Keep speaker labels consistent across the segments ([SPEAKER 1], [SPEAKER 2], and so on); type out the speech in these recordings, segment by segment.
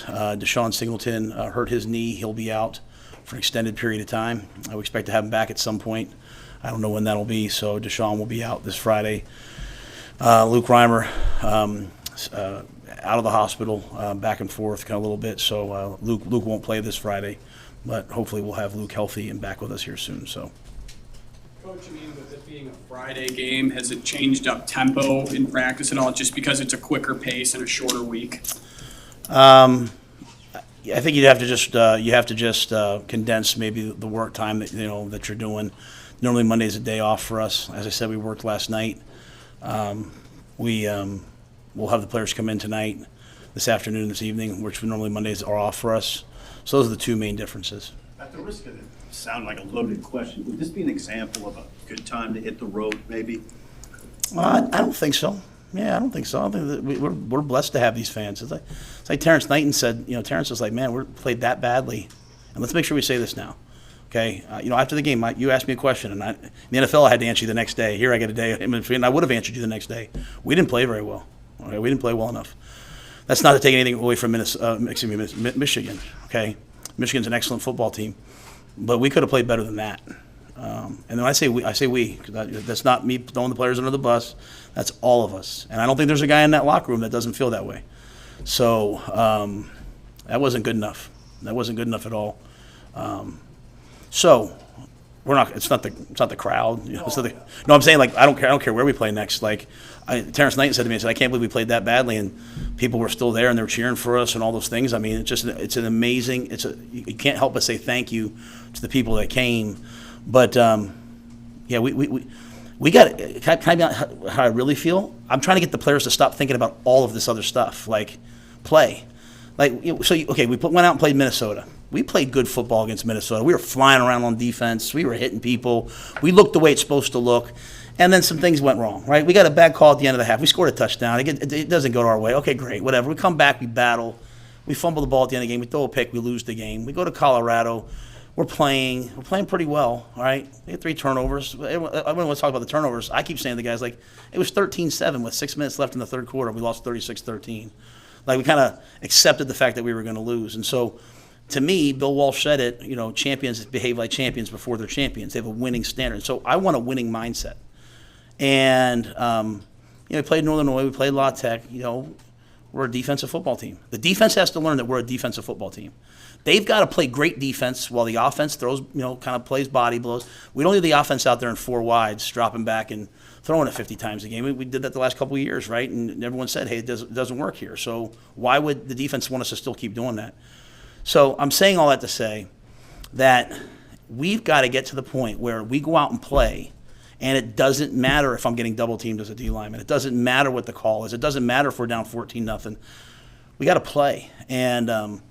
[SPEAKER 1] Deshaun Singleton hurt his knee. He'll be out for an extended period of time. We expect to have him back at some point. I don't know when that'll be, so Deshaun will be out this Friday. Luke Reimer out of the hospital, back and forth kind of a little bit, so Luke won't play this Friday, but hopefully we'll have Luke healthy and back with us here soon. So.
[SPEAKER 2] Coach, I mean, with it being a Friday game, has it changed up tempo in practice at all, just because it's a quicker pace and a shorter week?
[SPEAKER 1] I think you have to just condense maybe the work time that that you're doing. Normally Monday's a day off for us. As I said, we worked last night. We'll have the players come in tonight, this afternoon, this evening, which normally Mondays are off for us. So those are the two main differences.
[SPEAKER 3] At the risk of it sounding like a loaded question, would this be an example of a good time to hit the road, maybe?
[SPEAKER 1] I don't think so. Yeah, I don't think so. I think that we're blessed to have these fans. It's like Terrence Knighton said. Terrence was like, "Man, we're played that badly," and let's make sure we say this now. Okay, after the game, you asked me a question, and in the NFL, I had to answer you the next day. Here, I get a day, and I would have answered you the next day. We didn't play very well. Okay, we didn't play well enough. That's not to take anything away from Michigan. Okay, Michigan's an excellent football team, but we could have played better than that. And then I say we, because that's not me throwing the players under the bus. That's all of us. And I don't think there's a guy in that locker room that doesn't feel that way. So that wasn't good enough. That wasn't good enough at all. So we're not. It's not the crowd. No, I'm saying, like, I don't care where we play next. Like Terrence Knight said to me, I can't believe we played that badly, and people were still there and they were cheering for us and all those things. I mean, it's an amazing. You can't help but say thank you to the people that came. But yeah, we got. Can I be how I really feel? I'm trying to get the players to stop thinking about all of this other stuff, like play. Like, we went out and played Minnesota. We played good football against Minnesota. We were flying around on defense. We were hitting people. We looked the way it's supposed to look. And then some things went wrong, right? We got a bad call at the end of the half. We scored a touchdown. It doesn't go our way. Okay, great, whatever. We come back, we battle. We fumble the ball at the end of the game. We throw a pick, we lose the game. We go to Colorado. We're playing pretty well, all right? We had 3 turnovers. I don't want to talk about the turnovers. I keep saying to the guys, like, it was 13-7 with 6 minutes left in the third quarter. We lost 36-13. Like, we kind of accepted the fact that we were going to lose. And so, to me, Bill Walsh said it, champions behave like champions before they're champions. They have a winning standard. So I want a winning mindset. And, we played Northern Illinois. We played La Tech. We're a defensive football team. The defense has to learn that we're a defensive football team. They've got to play great defense while the offense throws, kind of plays body blows. We don't need the offense out there in 4 wides, dropping back and throwing it 50 times a game. We did that the last couple of years, right? And everyone said, hey, it doesn't work here. So why would the defense want us to still keep doing that? So I'm saying all that to say that we've got to get to the point where we go out and play, and it doesn't matter if I'm getting double teamed as a D lineman. It doesn't matter what the call is. It doesn't matter if we're down 14-0. We got to play, and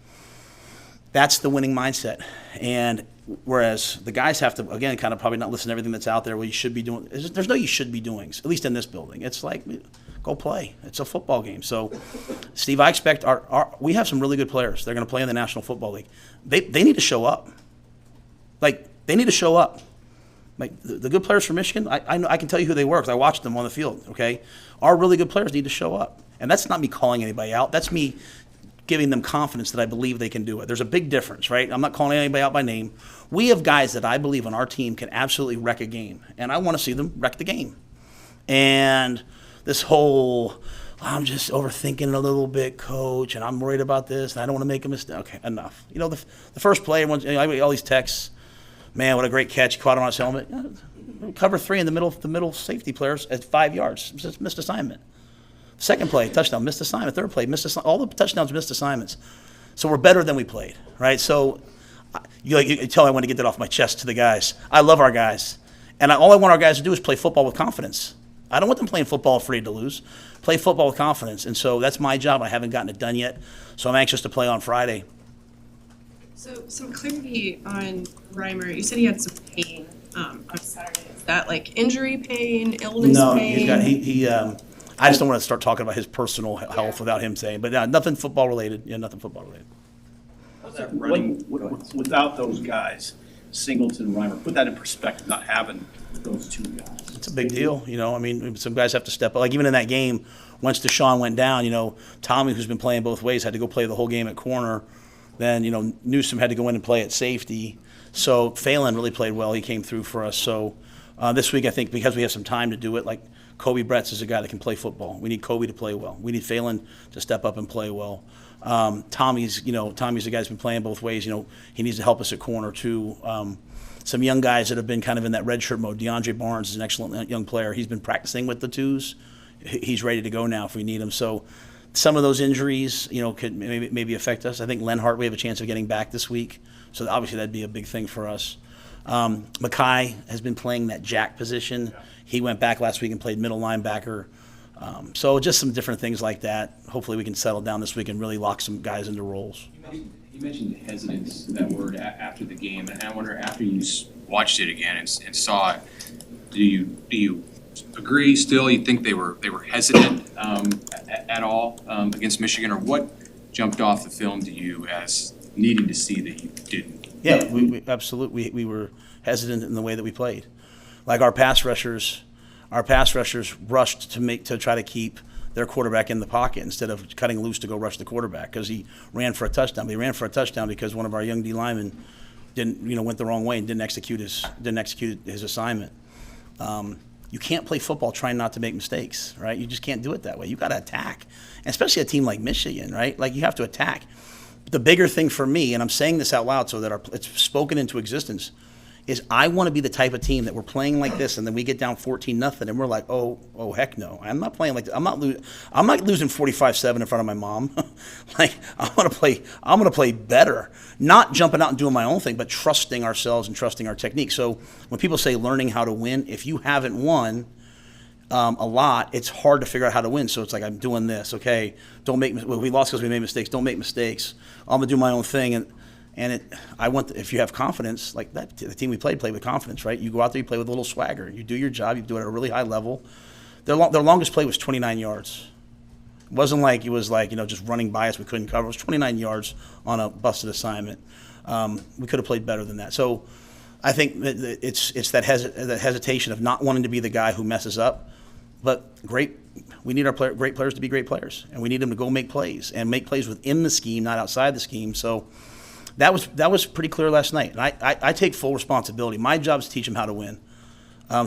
[SPEAKER 1] that's the winning mindset. And whereas the guys have to, again, kind of probably not listen to everything that's out there. What you should be doing. There's no you should be doings, at least in this building. It's like, go play. It's a football game. So, Steve, I expect we have some really good players. They're going to play in the National Football League. They need to show up. Like, they need to show up. Like, the good players from Michigan, I know, I can tell you who they were because I watched them on the field, okay? Our really good players need to show up. And that's not me calling anybody out. That's me giving them confidence that I believe they can do it. There's a big difference, right? I'm not calling anybody out by name. We have guys that I believe on our team can absolutely wreck a game, and I want to see them wreck the game. And this whole, I'm just overthinking it a little bit, coach, and I'm worried about this, and I don't want to make a mistake. Okay, enough. The first play, everyone's, all these texts, man, what a great catch, caught him on his helmet. Cover 3 in the middle safety players at 5 yards, just missed assignment. Second play, touchdown, missed assignment. Third play, missed assignment. All the touchdowns, missed assignments. So we're better than we played, right? So you tell me I want to get that off my chest to the guys. I love our guys. And all I want our guys to do is play football with confidence. I don't want them playing football afraid to lose. Play football with confidence. And so that's my job. I haven't gotten it done yet. So I'm anxious to play on Friday.
[SPEAKER 4] So some clarity on Reimer. You said he had some pain on Saturday. Is that like injury pain, illness pain?
[SPEAKER 1] No, I just don't want to start talking about his personal health without him saying. But nothing football related. Yeah, nothing football related.
[SPEAKER 3] How's that running without those guys? Singleton, Reimer. Put that in perspective, not having those two guys.
[SPEAKER 1] It's a big deal, I mean, some guys have to step up. Like even in that game, once Deshaun went down, Tommy, who's been playing both ways, had to go play the whole game at corner. Then, Newsom had to go in and play at safety. So Phelan really played well. He came through for us. So this week, I think because we have some time to do it, like Kobe Bretz is a guy that can play football. We need Kobe to play well. We need Phelan to step up and play well. Tommy's the guy who's been playing both ways. He needs to help us at corner too. Some young guys that have been kind of in that red shirt mode. DeAndre Barnes is an excellent young player. He's been practicing with the twos. He's ready to go now if we need him. So some of those injuries, could maybe affect us. I think Lenhart, we have a chance of getting back this week. So obviously that'd be a big thing for us. Mackay has been playing that jack position. He went back last week and played middle linebacker. So just some different things like that. Hopefully we can settle down this week and really lock some guys into roles.
[SPEAKER 5] You mentioned hesitance, that word, after the game, and I wonder, after you watched it again and saw it, do you agree still? You think they were hesitant at all against Michigan, or what jumped off the film to you as needing to see that you didn't?
[SPEAKER 1] Yeah, we absolutely. We were hesitant in the way that we played. Like our pass rushers rushed to try to keep their quarterback in the pocket instead of cutting loose to go rush the quarterback because he ran for a touchdown. But he ran for a touchdown because one of our young D linemen went the wrong way and didn't execute his assignment. You can't play football trying not to make mistakes, right? You just can't do it that way. You got to attack, and especially a team like Michigan, right? Like you have to attack. The bigger thing for me, and I'm saying this out loud so that it's spoken into existence, is I want to be the type of team that we're playing like this, and then we get down 14-0, and we're like, oh heck no, I'm not playing like this. I'm not losing 45-7 in front of my mom. Like I'm gonna play better, not jumping out and doing my own thing, but trusting ourselves and trusting our technique. So when people say learning how to win, if you haven't won a lot, it's hard to figure out how to win. So it's like I'm doing this, okay? We lost because we made mistakes. Don't make mistakes. I'm gonna do my own thing if you have confidence, like that, the team we played with confidence, right? You go out there, you play with a little swagger. You do your job, you do it at a really high level. Their longest play was 29 yards. It wasn't like it was just running by us we couldn't cover. It was 29 yards on a busted assignment. We could have played better than that. So I think that it's that hesitation of not wanting to be the guy who messes up. But we need our great players to be great players, and we need them to go make plays and make plays within the scheme, not outside the scheme. So that was pretty clear last night, and I take full responsibility. My job is to teach them how to win.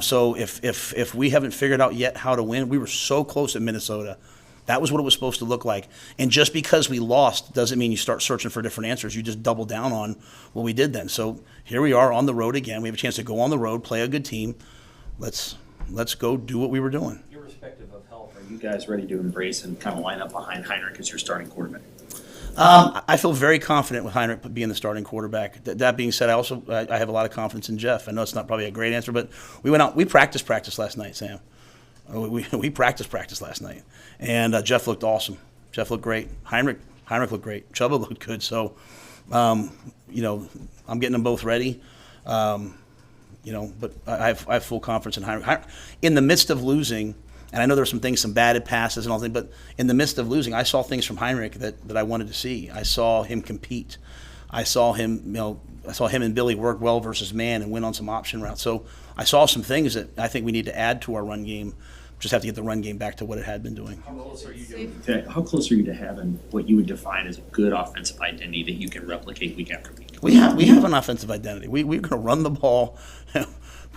[SPEAKER 1] So if we haven't figured out yet how to win, we were so close at Minnesota. That was what it was supposed to look like. And just because we lost doesn't mean you start searching for different answers. You just double down on what we did then. So here we are on the road again. We have a chance to go on the road, play a good team. Let's go do what we were doing.
[SPEAKER 6] Irrespective of health, are you guys ready to embrace and kind of line up behind Heinrich as your starting quarterback?
[SPEAKER 1] I feel very confident with Heinrich being the starting quarterback. That being said, I have a lot of confidence in Jeff. I know it's not probably a great answer, but we went out. We practiced last night, Sam. We practiced last night, and Jeff looked awesome. Jeff looked great. Heinrich looked great. Chubba looked good. So, I'm getting them both ready. But I have full confidence in Heinrich. In the midst of losing. And I know there were some batted passes and all things, but in the midst of losing, I saw things from Heinrich that I wanted to see. I saw him compete. I saw him and Billy work well versus man and win on some option routes. So I saw some things that I think we need to add to our run game. Just have to get the run game back to what it had been doing.
[SPEAKER 6] How close are you to having what you would define as a good offensive identity that you can replicate week after week?
[SPEAKER 1] We have an offensive identity. We're going to run the ball.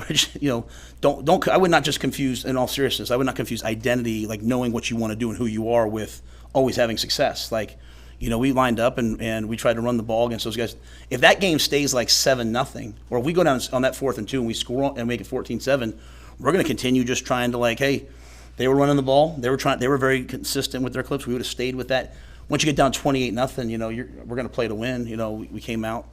[SPEAKER 1] Which, I would not just confuse, in all seriousness, I would not confuse identity, like knowing what you want to do and who you are, with always having success. Like, we lined up and we tried to run the ball against those guys. If that game stays like 7-0, or if we go down on that 4th and 2 and we score and make it 14-7, we're going to continue just trying to hey, they were running the ball. They were very consistent with their clips. We would have stayed with that. Once you get down 28-0, we're going to play to win. We came out.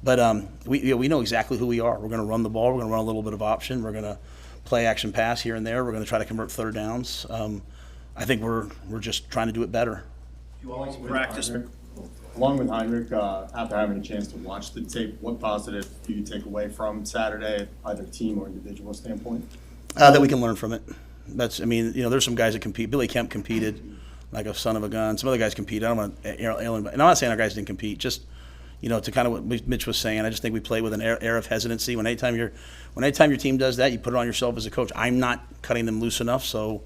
[SPEAKER 1] But we know exactly who we are. We're going to run the ball. We're going to run a little bit of option. We're going to play action pass here and there. We're going to try to convert third downs. I think we're just trying to do it better.
[SPEAKER 3] You always practice.
[SPEAKER 7] Along with Heinrich, after having a chance to watch the tape, what positive do you take away from Saturday, either team or individual standpoint?
[SPEAKER 1] That we can learn from it. There's some guys that compete. Billy Kemp competed like a son of a gun. Some other guys competed. I don't want to and I'm not saying our guys didn't compete. Just to kind of what Mitch was saying, I just think we play with an air of hesitancy. When anytime your team does that, you put it on yourself as a coach. I'm not cutting them loose enough, so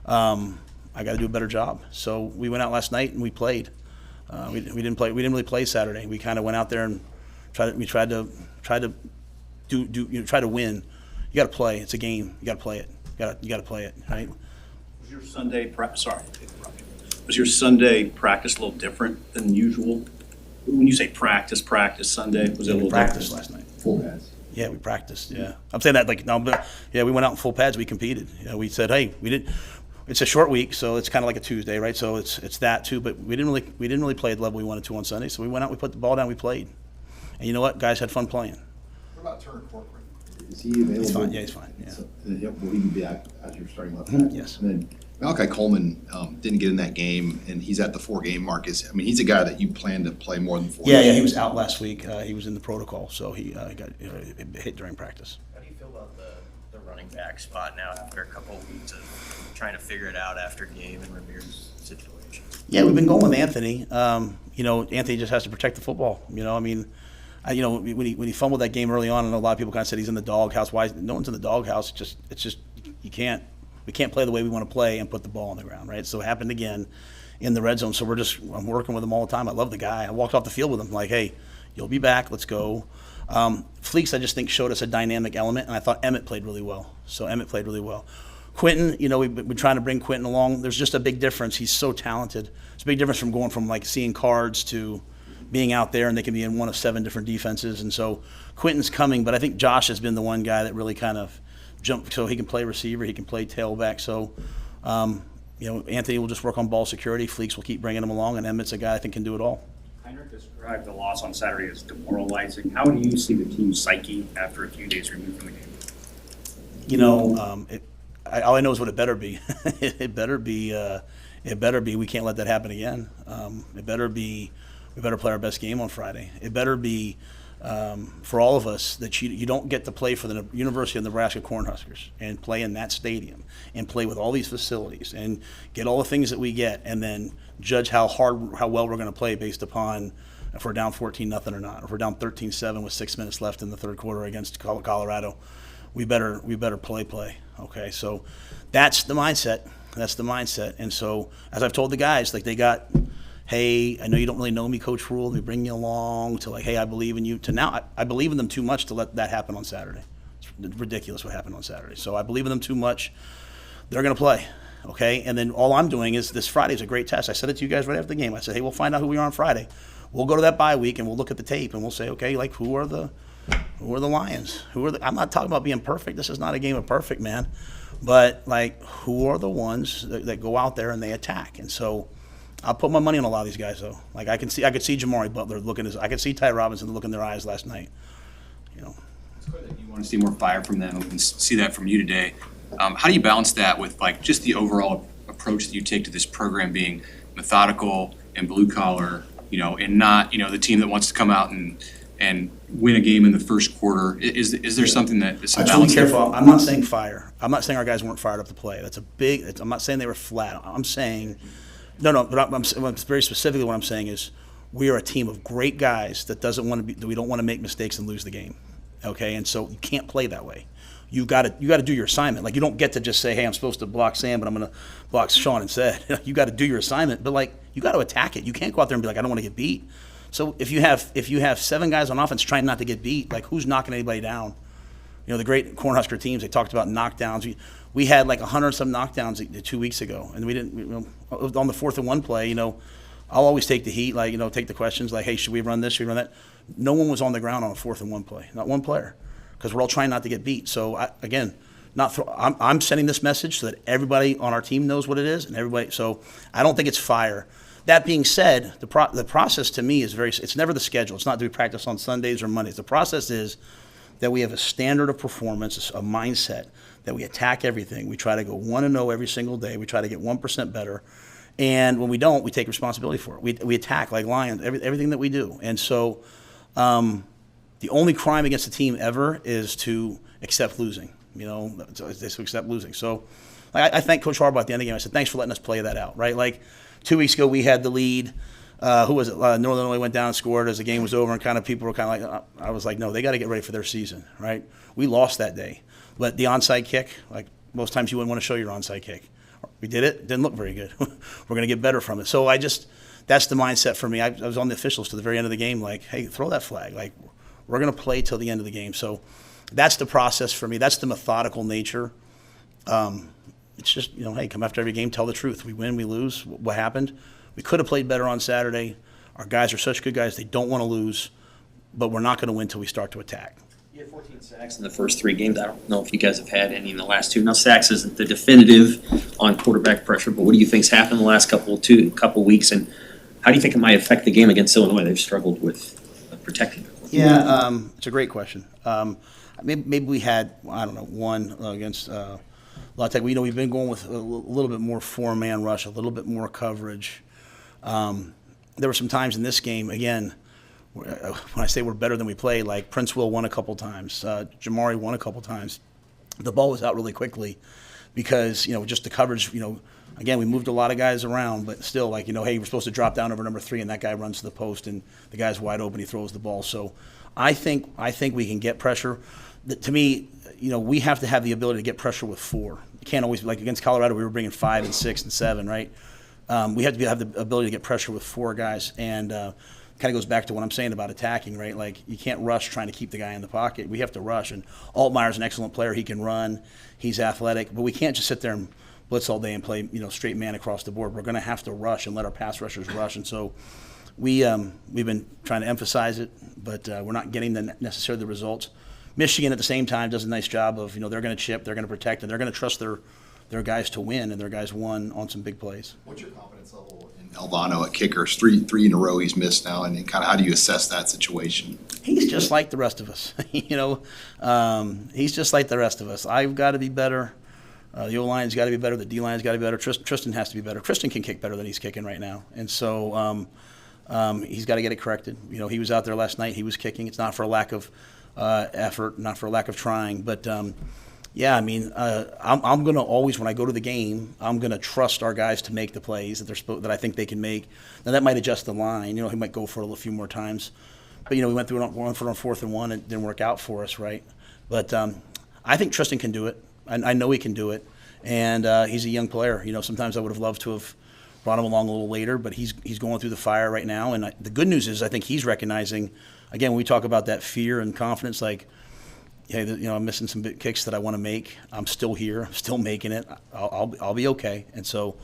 [SPEAKER 1] I got to do a better job. So we went out last night and we played. We didn't really play Saturday. We kind of went out there and tried to win. You got to play. It's a game. You got to play it. You got to play it, right?
[SPEAKER 3] Was your Sunday Was your Sunday practice a little different than usual? When you say practice Sunday, was it a little
[SPEAKER 1] practice
[SPEAKER 3] different?
[SPEAKER 1] last night.
[SPEAKER 7] Full pads.
[SPEAKER 1] Yeah, we practiced. Yeah, I'm saying that like no, but yeah, we went out in full pads. We competed. We said, hey, we did. It's a short week, so it's kind of like a Tuesday, right? So it's that too. But we didn't really play at the level we wanted to on Sunday. So we went out, we put the ball down, we played, and you know what? Guys had fun playing.
[SPEAKER 8] What about Turner Corcoran?
[SPEAKER 9] Is he available?
[SPEAKER 1] He's fine. Yeah, he's fine. Yeah.
[SPEAKER 9] So, will he be back as your starting left back?
[SPEAKER 1] Yes.
[SPEAKER 9] And then
[SPEAKER 8] Malachi Coleman didn't get in that game, and he's at the 4-game mark. He's a guy that you plan to play more than 4
[SPEAKER 1] Yeah,
[SPEAKER 8] games.
[SPEAKER 1] he was out last week. He was in the protocol, so he got hit during practice.
[SPEAKER 10] How do you feel about the running back spot now after a couple of weeks of trying to figure it out after Gabe and Ramirez's situation?
[SPEAKER 1] Yeah, we've been going with Anthony. Anthony just has to protect the football. When he fumbled that game early on, I know a lot of people kind of said he's in the doghouse. Why? No one's in the doghouse. It's just we can't play the way we want to play and put the ball on the ground, right? So it happened again in the red zone. So I'm working with him all the time. I love the guy. I walked off the field with him like, hey, you'll be back. Let's go. Fleeks, I just think, showed us a dynamic element, and I thought Emmett played really well. Quentin, we've been trying to bring Quentin along. There's just a big difference. He's so talented. It's a big difference from going from like seeing cards to being out there, and they can be in one of 7 different defenses. And so Quentin's coming, but I think Josh has been the one guy that really kind of jumped. So he can play receiver, he can play tailback. So, Anthony will just work on ball security. Fleeks will keep bringing him along, and Emmett's a guy I think can do it all.
[SPEAKER 6] Heinrich described the loss on Saturday as demoralizing. How do you see the team's psyche after a few days removed from the game?
[SPEAKER 1] All I know is what it better be. It better be. We can't let that happen again. It better be. We better play our best game on Friday. It better be for all of us that you don't get to play for the University of Nebraska Cornhuskers and play in that stadium and play with all these facilities and get all the things that we get and then judge how well we're going to play based upon if we're down 14-0 or not. If we're down 13-7 with 6 minutes left in the third quarter against Colorado, we better play. Okay, so that's the mindset. And so as I've told the guys, like they got, hey, I know you don't really know me, Coach Rhule. Let me bring you along to like, hey, I believe in you. To now, I believe in them too much to let that happen on Saturday. It's ridiculous what happened on Saturday. So I believe in them too much. They're going to play, okay? And then all I'm doing is this Friday is a great test. I said it to you guys right after the game. I said, hey, we'll find out who we are on Friday. We'll go to that bye week and we'll look at the tape and we'll say, okay, like who are the Lions? I'm not talking about being perfect. This is not a game of perfect, man. But like, who are the ones that go out there and they attack? And so I'll put my money on a lot of these guys, though. Like I could see Jamari Butler I could see Ty Robinson look in their eyes last night.
[SPEAKER 5] It's clear that you want to see more fire from them and see that from you today. How do you balance that with like just the overall approach that you take to this program being methodical and blue collar, and not the team that wants to come out and win a game in the first quarter? Is there something that is
[SPEAKER 1] I'm
[SPEAKER 5] balance?
[SPEAKER 1] careful. I'm not saying fire. I'm not saying our guys weren't fired up to play. I'm not saying they were flat. I'm saying no. But I'm very specifically what I'm saying is we are a team of great guys that we don't want to make mistakes and lose the game. Okay, and so you can't play that way. You got to do your assignment. Like you don't get to just say, hey, I'm supposed to block Sam, but I'm going to block Sean instead. You got to do your assignment, but like you got to attack it. You can't go out there and be like, I don't want to get beat. So if you have 7 guys on offense trying not to get beat, like who's knocking anybody down? The great Cornhusker teams, they talked about knockdowns. We had like 100-some knockdowns 2 weeks ago, and we didn't. On the 4th and 1 play, I'll always take the heat, like take the questions, like, hey, should we run this? Should we run that? No one was on the ground on a 4th and 1 play, not one player, because we're all trying not to get beat. So I'm sending this message so that everybody on our team knows what it is, and everybody. So I don't think it's fire. That being said, the process to me is it's never the schedule. It's not do we practice on Sundays or Mondays. The process is that we have a standard of performance, a mindset, that we attack everything. We try to go 1-0 every single day. We try to get 1% better. And when we don't, we take responsibility for it. We attack like lions, everything that we do. And so the only crime against the team ever is to accept losing, to accept losing. So I thank Coach Harbaugh at the end of the game. I said, thanks for letting us play that out, right? Like 2 weeks ago, we had the lead. who was it? Northern Illinois went down and scored as the game was over, and kind of people were kind of like, I was like, no, they got to get ready for their season, right? We lost that day, but the onside kick, like most times you wouldn't want to show your onside kick. We did it. Didn't look very good. We're going to get better from it. So that's the mindset for me. I was on the officials to the very end of the game, like, hey, throw that flag. Like, we're going to play till the end of the game. So that's the process for me. That's the methodical nature. It's just, hey, come after every game, tell the truth. We win, we lose. What happened? We could have played better on Saturday. Our guys are such good guys, they don't want to lose, but we're not going to win until we start to attack.
[SPEAKER 11] You had 14 sacks in the first 3 games. I don't know if you guys have had any in the last 2. Now, sacks isn't the definitive on quarterback pressure, but what do you think's happened the last couple weeks, and how do you think it might affect the game against Illinois? They've struggled with protecting.
[SPEAKER 1] Yeah, it's a great question. Maybe we had, I don't know, one against La Tech. We've been going with a little bit more 4-man rush, a little bit more coverage. There were some times in this game, again, when I say we're better than we play, like Prince Will won a couple times, Jamari won a couple times. The ball was out really quickly because, just the coverage, again, we moved a lot of guys around, but still, like, hey, we're supposed to drop down over number 3, and that guy runs to the post, and the guy's wide open, he throws the ball. So I think we can get pressure. To me, we have to have the ability to get pressure with 4. You can't always, like against Colorado, we were bringing 5 and 6 and 7, right? We have to have the ability to get pressure with 4 guys, and kind of goes back to what I'm saying about attacking, right? Like, you can't rush trying to keep the guy in the pocket. We have to rush, and Altmaier's an excellent player. He can run. He's athletic, but we can't just sit there and blitz all day and play, straight man across the board. We're going to have to rush and let our pass rushers rush, and so we've been trying to emphasize it, but we're not getting necessarily the results. Michigan at the same time does a nice job of, they're going to chip, they're going to protect, and they're going to trust their guys to win, and their guys won on some big plays.
[SPEAKER 8] What's your confidence level in Albano at kickers? Three in a row he's missed now, and kind of how do you assess that situation?
[SPEAKER 1] He's just like the rest of us, He's just like the rest of us. I've got to be better. The O-line's got to be better. The D-line's got to be better. Tristan has to be better. Tristan can kick better than he's kicking right now, and so he's got to get it corrected. He was out there last night. He was kicking. It's not for a lack of effort, not for a lack of trying, but I'm going to always, when I go to the game, I'm going to trust our guys to make the plays that I think they can make. Now that might adjust the line. He might go for it a few more times, but we went through one for on 4th and 1, and it didn't work out for us, right? But I think Tristan can do it. I know he can do it, and he's a young player. Sometimes I would have loved to have brought him along a little later, but he's going through the fire right now. And the good news is I think he's recognizing, again, when we talk about that fear and confidence, like, hey, I'm missing some big kicks that I want to make. I'm still here. I'm still making it. I'll be okay. And so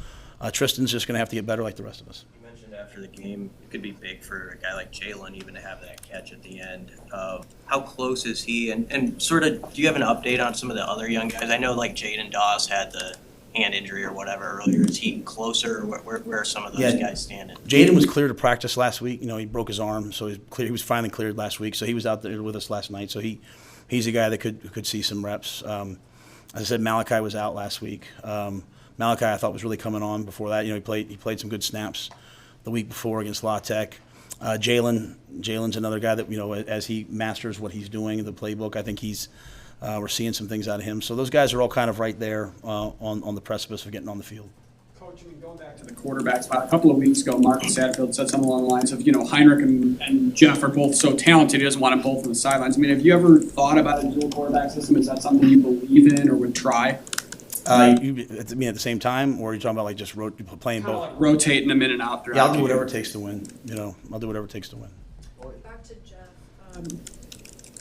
[SPEAKER 1] Tristan's just going to have to get better like the rest of us.
[SPEAKER 10] You mentioned after the game, it could be big for a guy like Jalen even to have that catch at the end. How close is he? And sort of, do you have an update on some of the other young guys? I know like Jaden Doss had the hand injury or whatever earlier. Is he closer? Where are some of those guys standing?
[SPEAKER 1] Jaden was cleared to practice last week. He broke his arm, so he was finally cleared last week. So he was out there with us last night. So he's a guy that could see some reps. As I said, Malachi was out last week. Malachi, I thought, was really coming on before that. He played some good snaps the week before against La Tech. Jalen's another guy that, as he masters what he's doing, the playbook, I think we're seeing some things out of him. So those guys are all kind of right there on the precipice of getting on the field.
[SPEAKER 2] Coach, going back to the quarterback spot, a couple of weeks ago, Marcus Satterfield said something along the lines of, Heinrich and Jeff are both so talented, he doesn't want them both on the sidelines. Have you ever thought about a dual quarterback system? Is that something you believe in or would try?
[SPEAKER 1] At the same time, or are you talking about like just playing both?
[SPEAKER 2] Like rotating them in and out throughout.
[SPEAKER 1] Yeah, I'll do whatever it takes to win. I'll do whatever it takes to win.
[SPEAKER 4] Back to Jeff.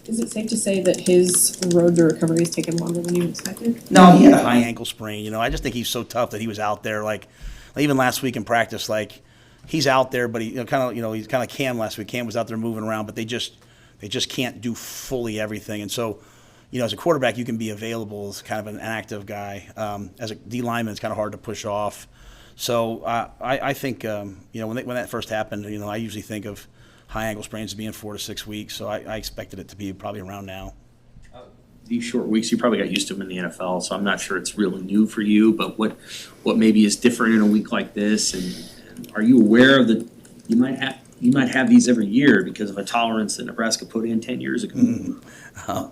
[SPEAKER 4] Is it safe to say that his road to recovery has taken longer than you expected?
[SPEAKER 1] No, he had a high ankle sprain. I just think he's so tough that he was out there. Like even last week in practice, like he's out there, but he he's kind of like Cam last week. Cam was out there moving around, but they just can't do fully everything. And so, as a quarterback, you can be available as kind of an active guy. As a D lineman, it's kind of hard to push off. So I think when that first happened, I usually think of high ankle sprains being 4 to 6 weeks. So I expected it to be probably around now.
[SPEAKER 11] These short weeks, you probably got used to them in the NFL, so I'm not sure it's really new for you. But what maybe is different in a week like this, and are you aware of that you might have these every year because of a tolerance that Nebraska put in 10 years ago?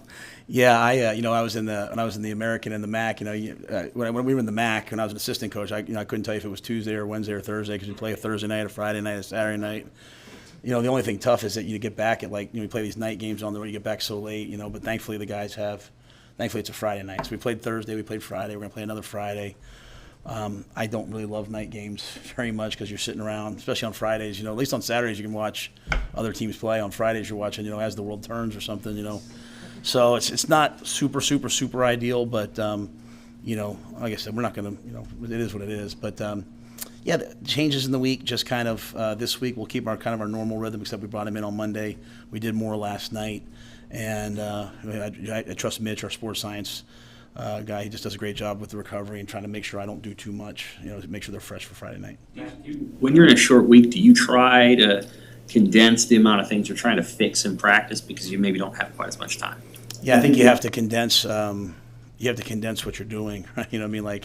[SPEAKER 1] Yeah, I was in the American and the MAC. When we were in the MAC, when I was an assistant coach, I couldn't tell you if it was Tuesday or Wednesday or Thursday because we play a Thursday night, a Friday night, a Saturday night. The only thing tough is that you get back at we play these night games on the road. You get back so late, but thankfully the guys have. Thankfully it's a Friday night. So we played Thursday, we played Friday. We're gonna play another Friday. I don't really love night games very much because you're sitting around, especially on Fridays. At least on Saturdays you can watch other teams play. On Fridays you're watching, as the world turns or something. So it's not super ideal, but like I said, we're not gonna, it is what it is. But yeah, the changes in the week, just kind of this week we'll keep our normal rhythm, except we brought him in on Monday. We did more last night, and I trust Mitch, our sports science guy. He just does a great job with the recovery and trying to make sure I don't do too much, to make sure they're fresh for Friday night.
[SPEAKER 11] When you're in a short week, do you try to condense the amount of things you're trying to fix in practice because you maybe don't have quite as much time?
[SPEAKER 1] Yeah, I think you have to condense. You have to condense what you're doing. Right? To me, in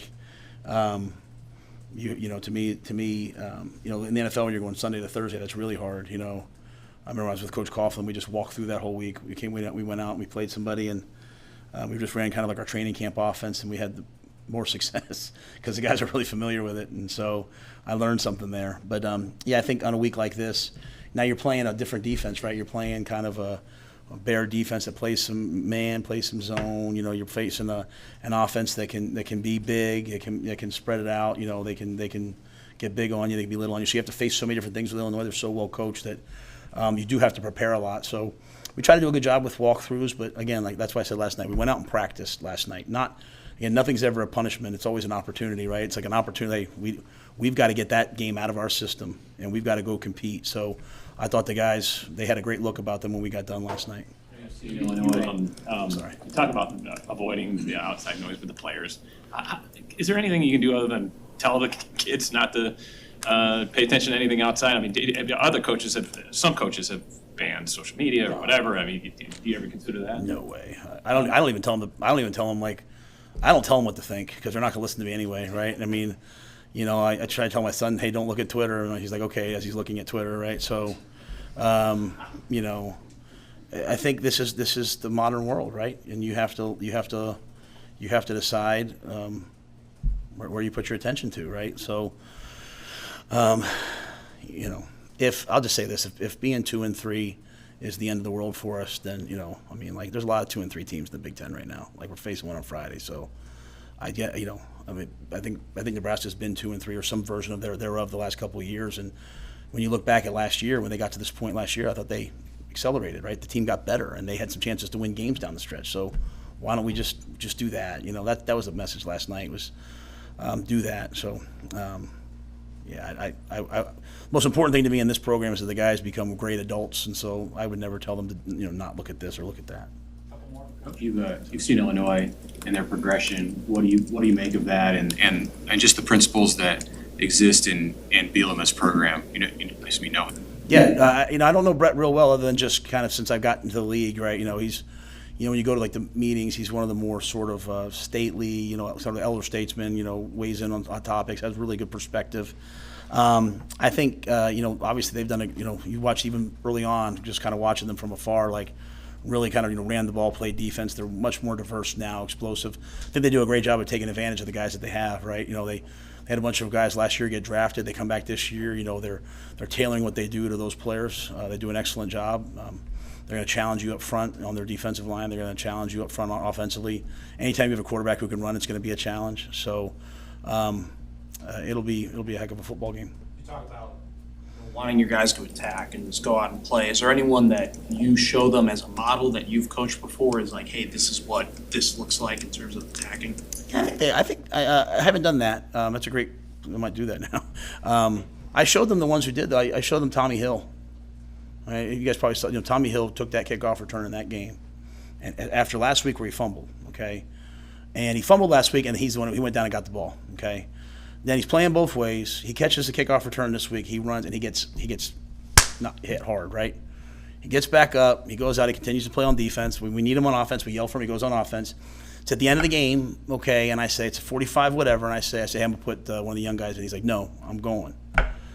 [SPEAKER 1] the NFL when you're going Sunday to Thursday, that's really hard. I remember I was with Coach Coughlin. We just walked through that whole week. We went out and we played somebody, and we just ran kind of like our training camp offense, and we had more success because the guys are really familiar with it. And so I learned something there. But I think on a week like this, now you're playing a different defense, right? You're playing kind of a bear defense that plays some man, plays some zone. You're facing an offense that can be big. It can spread it out. They can get big on you. They can be little on you. So you have to face so many different things with Illinois. They're so well coached that you do have to prepare a lot. So we try to do a good job with walkthroughs. But again, that's why I said last night, we went out and practiced last night. Nothing's ever a punishment. It's always an opportunity, right? It's like an opportunity. We've got to get that game out of our system, and we've got to go compete. So I thought the guys, they had a great look about them when we got done last night.
[SPEAKER 12] Illinois,
[SPEAKER 1] Sorry.
[SPEAKER 12] you talk about avoiding the outside noise with the players. Is there anything you can do other than tell the kids not to pay attention to anything outside? I mean, some coaches have banned social media or whatever. I mean, do you ever consider that?
[SPEAKER 1] No way. I don't even tell them. I don't tell them what to think because they're not going to listen to me anyway, right? I mean, I try to tell my son, hey, don't look at Twitter, and he's like, okay, as he's looking at Twitter, right? So, I think this is the modern world, right? And you have to decide where you put your attention to, right? So, if I'll just say this, if being 2-3 is the end of the world for us, then there's a lot of 2-3 teams in the Big Ten right now. Like we're facing one on Friday, so I think Nebraska's been 2-3 or some version of thereof the last couple of years. And when you look back at last year, when they got to this point last year, I thought they accelerated, right? The team got better and they had some chances to win games down the stretch. So why don't we just do that? That was the message last night was do that. So most important thing to me in this program is that the guys become great adults, and so I would never tell them to not look at this or look at that.
[SPEAKER 12] You've seen Illinois and their progression. What do you make of that, and just the principles that exist in Bielema's program? As we know.
[SPEAKER 1] Yeah, I don't know Brett real well, other than just kind of since I've gotten to the league, right? He's, when you go to the meetings, he's one of the more sort of stately, sort of elder statesman, weighs in on topics, has really good perspective. I think, obviously they've done you watch even early on, just kind of watching them from afar, really kind of, ran the ball, played defense. They're much more diverse now, explosive. I think they do a great job of taking advantage of the guys that they have, right? They had a bunch of guys last year get drafted. They come back this year. They're tailoring what they do to those players. They do an excellent job. They're going to challenge you up front on their defensive line. They're going to challenge you up front offensively. Anytime you have a quarterback who can run, it's going to be a challenge. So it'll be a heck of a football game.
[SPEAKER 13] You talk about wanting your guys to attack and just go out and play. Is there anyone that you show them as a model that you've coached before is like, hey, this is what this looks like in terms of attacking?
[SPEAKER 1] I think I haven't done that. That's a great. I might do that now. I showed them the ones who did that. I showed them Tommy Hill. Right? You guys probably saw. Tommy Hill took that kickoff return in that game, and after last week where he fumbled. Okay, and he fumbled last week, and he's the one who went down and got the ball. Okay, then he's playing both ways. He catches the kickoff return this week. He runs and he gets not hit hard. Right. He gets back up. He goes out. He continues to play on defense. We need him on offense. We yell for him. He goes on offense. It's at the end of the game, okay, and I say it's 45 whatever, and I say, hey, I'm going to put one of the young guys in. He's like, no, I'm going.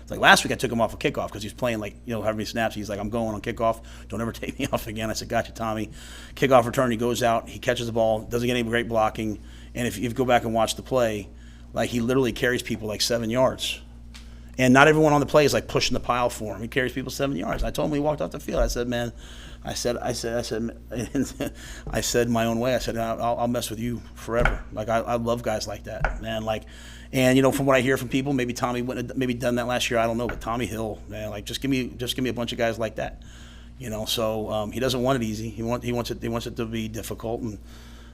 [SPEAKER 1] It's like last week I took him off a kickoff because he was playing like, however many snaps. He's like, I'm going on kickoff. Don't ever take me off again. I said, gotcha, Tommy. Kickoff return, he goes out, he catches the ball, doesn't get any great blocking. And if you go back and watch the play, like he literally carries people like 7 yards. And not everyone on the play is like pushing the pile for him. He carries people 7 yards. I told him when he walked off the field, I said, man, I said my own way. I said, I'll mess with you forever. Like I love guys like that, man. Like, and from what I hear from people, maybe Tommy wouldn't have maybe done that last year. I don't know, but Tommy Hill, man, like just give me a bunch of guys like that, So he doesn't want it easy. He wants it to be difficult and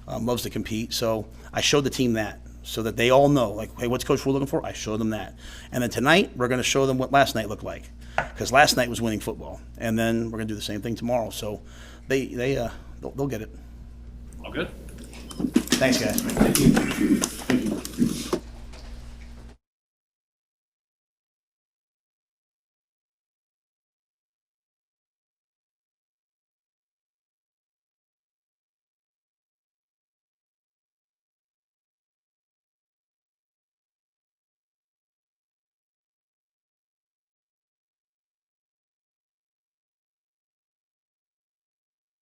[SPEAKER 1] loves to compete. So I showed the team that. So that they all know, like, hey, what's Coach Rhule looking for? I showed them that. And then tonight, we're going to show them what last night looked like. Because last night was winning football. And then we're going to do the same thing tomorrow. So they'll get it.
[SPEAKER 12] All good?
[SPEAKER 1] Thanks, guys.
[SPEAKER 9] Thank you.